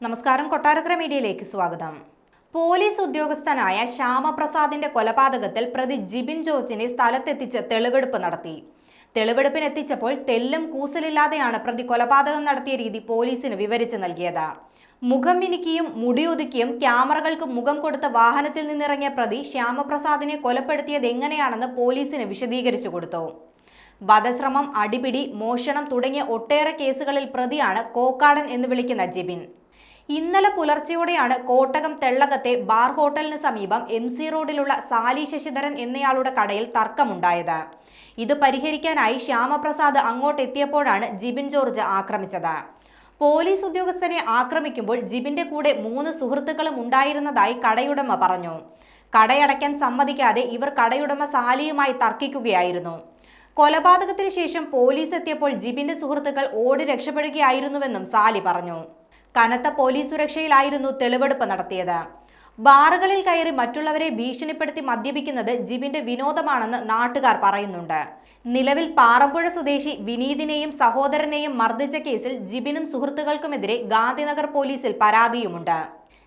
നമസ്കാരം, കൊട്ടാരക്കര മീഡിയയിലേക്ക് സ്വാഗതം. പോലീസ് ഉദ്യോഗസ്ഥനായ ശ്യാമപ്രസാദിന്റെ കൊലപാതകത്തിൽ പ്രതി ജിബിൻ ജോർജിനെ സ്ഥലത്തെത്തിച്ച് തെളിവെടുപ്പ് നടത്തി. തെളിവെടുപ്പിനെത്തിച്ചപ്പോൾ തെല്ലും കൂസലില്ലാതെയാണ് പ്രതി കൊലപാതകം നടത്തിയ രീതി പോലീസിന് വിവരിച്ചു നൽകിയത്. മുഖം മിനുക്കിയും മുടിയൊതുക്കിയും ക്യാമറകൾക്ക് മുഖം കൊടുത്ത വാഹനത്തിൽ നിന്നിറങ്ങിയ പ്രതി ശ്യാമപ്രസാദിനെ കൊലപ്പെടുത്തിയത് എങ്ങനെയാണെന്ന് പോലീസിന് വിശദീകരിച്ചു കൊടുത്തു. വധശ്രമം, അടിപിടി, മോഷണം തുടങ്ങിയ ഒട്ടേറെ കേസുകളിൽ പ്രതിയാണ് കോക്കാടൻ എന്ന് വിളിക്കുന്ന ജിബിൻ. ഇന്നലെ പുലർച്ചെയോടെയാണ് കോട്ടകം തെള്ളകത്തെ ബാർ ഹോട്ടലിന് സമീപം MC റോഡിലുള്ള സാലി ശശിധരൻ എന്നയാളുടെ കടയിൽ തർക്കമുണ്ടായത്. ഇത് പരിഹരിക്കാനായി ശ്യാമപ്രസാദ് അങ്ങോട്ടെത്തിയപ്പോഴാണ് ജിബിൻ ജോർജ് ആക്രമിച്ചത്. പോലീസ് ഉദ്യോഗസ്ഥനെ ആക്രമിക്കുമ്പോൾ ജിബിന്റെ കൂടെ 3 സുഹൃത്തുക്കളും ഉണ്ടായിരുന്നതായി കടയുടമ പറഞ്ഞു. കടയടയ്ക്കാൻ സമ്മതിക്കാതെ ഇവർ കടയുടമ സാലിയുമായി തർക്കിക്കുകയായിരുന്നു. കൊലപാതകത്തിന് ശേഷം പോലീസ് എത്തിയപ്പോൾ ജിബിന്റെ സുഹൃത്തുക്കൾ ഓടി രക്ഷപ്പെടുകയായിരുന്നുവെന്നും സാലി പറഞ്ഞു. കനത്ത പോലീസ് സുരക്ഷയിലായിരുന്നു തെളിവെടുപ്പ് നടത്തിയത്. ബാറുകളിൽ കയറി മറ്റുള്ളവരെ ഭീഷണിപ്പെടുത്തി മദ്യപിക്കുന്നത് ജിബിന്റെ വിനോദമാണെന്ന് നാട്ടുകാർ പറയുന്നുണ്ട്. നിലവിൽ പാറമ്പുഴ സ്വദേശി വിനീതിനെയും സഹോദരനെയും മർദ്ദിച്ച കേസിൽ ജിബിനും സുഹൃത്തുക്കൾക്കുമെതിരെ ഗാന്ധിനഗർ പോലീസിൽ പരാതിയുമുണ്ട്.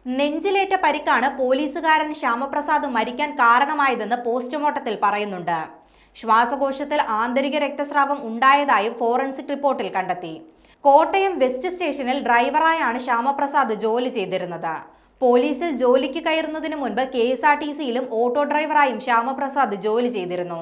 നെഞ്ചിലേറ്റ പരിക്കാണ് പോലീസുകാരൻ ശ്യാമപ്രസാദ് മരിക്കാൻ കാരണമായതെന്ന് പോസ്റ്റ്മോർട്ടത്തിൽ പറയുന്നുണ്ട്. ശ്വാസകോശത്തിൽ ആന്തരിക രക്തസ്രാവം ഉണ്ടായതായും ഫോറൻസിക് റിപ്പോർട്ടിൽ കണ്ടെത്തി. കോട്ടയം വെസ്റ്റ് സ്റ്റേഷനിൽ ഡ്രൈവറായാണ് ശ്യാമപ്രസാദ് ജോലി ചെയ്തിരുന്നത്. പോലീസിൽ ജോലിക്ക് കയറുന്നതിന് മുൻപ് KSRTCയിലും ഓട്ടോ ഡ്രൈവറായും ശ്യാമപ്രസാദ് ജോലി ചെയ്തിരുന്നു.